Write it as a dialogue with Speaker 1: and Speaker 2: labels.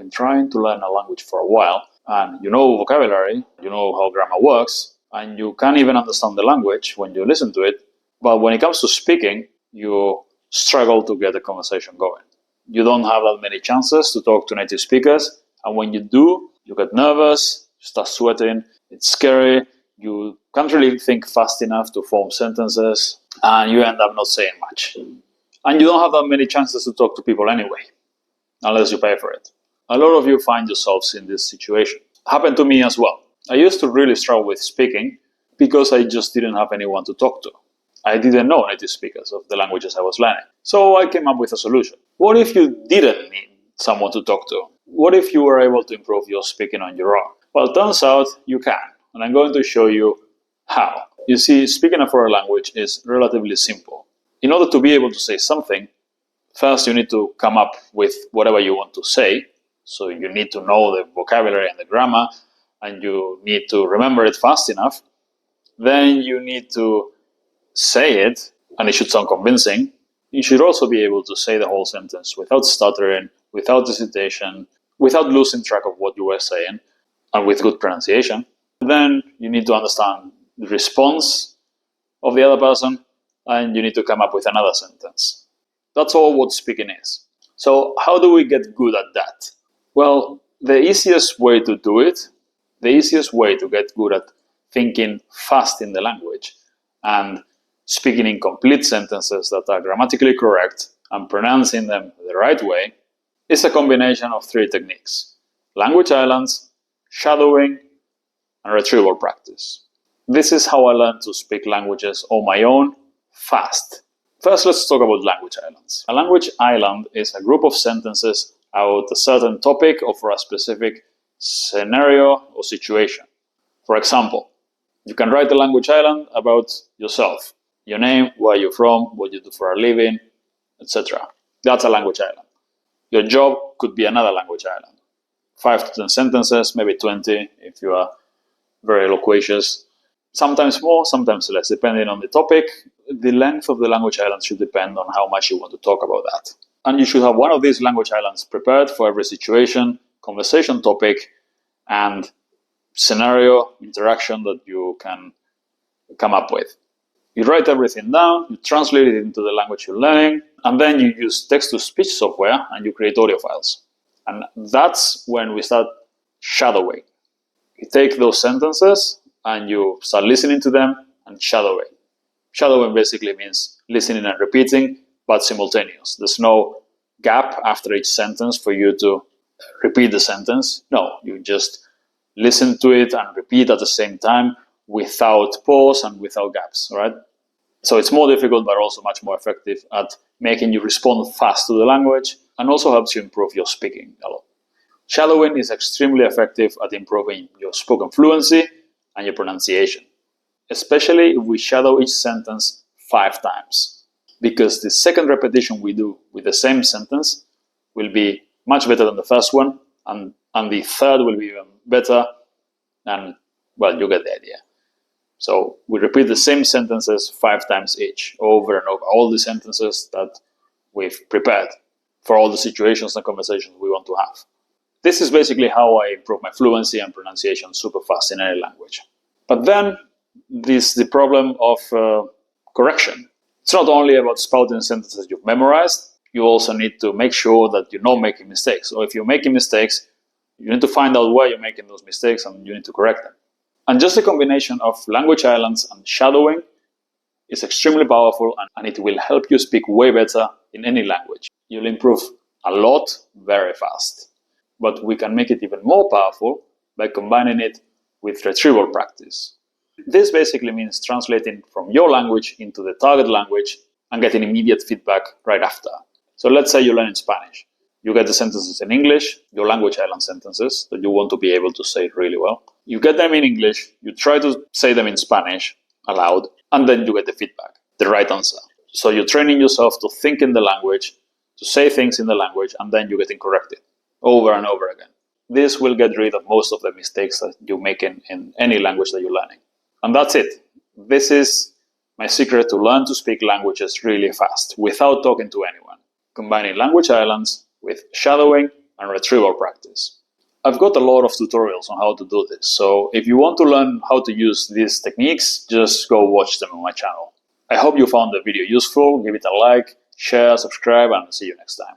Speaker 1: been trying to learn a language for a while, and you know vocabulary, you know how grammar works, and you can't even understand the language when you listen to it, but when it comes to speaking, you struggle to get the conversation going. You don't have that many chances to talk to native speakers, and when you do, you get nervous, you start sweating, it's scary, you can't really think fast enough to form sentences, and you end up not saying much. And you don't have that many chances to talk to people anyway, unless you pay for it. A lot of you find yourselves in this situation. Happened to me as well. I used to really struggle with speaking because I just didn't have anyone to talk to. I didn't know native speakers of the languages I was learning. So I came up with a solution. What if you didn't need someone to talk to? What if you were able to improve your speaking on your own? Well, it turns out you can, and I'm going to show you how. You see, speaking a foreign language is relatively simple. In order to be able to say something, first you need to come up with whatever you want to say. So you need to know the vocabulary and the grammar, and you need to remember it fast enough. Then you need to say it, and it should sound convincing. You should also be able to say the whole sentence without stuttering, without hesitation, without losing track of what you were saying, and with good pronunciation. Then you need to understand the response of the other person, and you need to come up with another sentence. That's all what speaking is. So how do we get good at that? Well, the easiest way to do it, the easiest way to get good at thinking fast in the language and speaking in complete sentences that are grammatically correct and pronouncing them the right way is a combination of three techniques: language islands, shadowing, and retrieval practice. This is how I learned to speak languages on my own fast. First, let's talk about language islands. A language island is a group of sentences about a certain topic or for a specific scenario or situation. For example, you can write a language island about yourself. Your name, where you're from, what you do for a living, etc. That's a language island. Your job could be another language island. 5 to 10 sentences, maybe 20 if you are very loquacious. Sometimes more, sometimes less, depending on the topic. The length of the language island should depend on how much you want to talk about that. And you should have one of these language islands prepared for every situation, conversation topic, and scenario, interaction that you can come up with. You write everything down, you translate it into the language you're learning, and then you use text-to-speech software and you create audio files. And that's when we start shadowing. You take those sentences and you start listening to them and shadowing. Shadowing basically means listening and repeating, but simultaneous. There's no gap after each sentence for you to repeat the sentence. No, you just listen to it and repeat at the same time without pause and without gaps, right? So it's more difficult, but also much more effective at making you respond fast to the language, and also helps you improve your speaking a lot. Shadowing is extremely effective at improving your spoken fluency and your pronunciation, especially if we shadow each sentence 5 times, because the second repetition we do with the same sentence will be much better than the first one, and the third will be even better, and well, you get the idea. So we repeat the same sentences 5 times each, over and over, all the sentences that we've prepared for all the situations and conversations we want to have. This is basically how I improve my fluency and pronunciation super fast in any language. But then there's the problem of correction. It's not only about spouting sentences you've memorized, you also need to make sure that you're not making mistakes. Or if you're making mistakes, you need to find out why you're making those mistakes and you need to correct them. And just a combination of language islands and shadowing is extremely powerful, and it will help you speak way better in any language. You'll improve a lot very fast. But we can make it even more powerful by combining it with retrieval practice. This basically means translating from your language into the target language and getting immediate feedback right after. So let's say you're learning Spanish. You get the sentences in English, your language island sentences that you want to be able to say really well. You get them in English, you try to say them in Spanish aloud, and then you get the feedback, the right answer. So you're training yourself to think in the language, to say things in the language, and then you're getting corrected over and over again. This will get rid of most of the mistakes that you make in any language that you're learning. And that's it. This is my secret to learn to speak languages really fast without talking to anyone. Combining language islands with shadowing and retrieval practice. I've got a lot of tutorials on how to do this, so if you want to learn how to use these techniques, just go watch them on my channel. I hope you found the video useful. Give it a like, share, subscribe, and see you next time.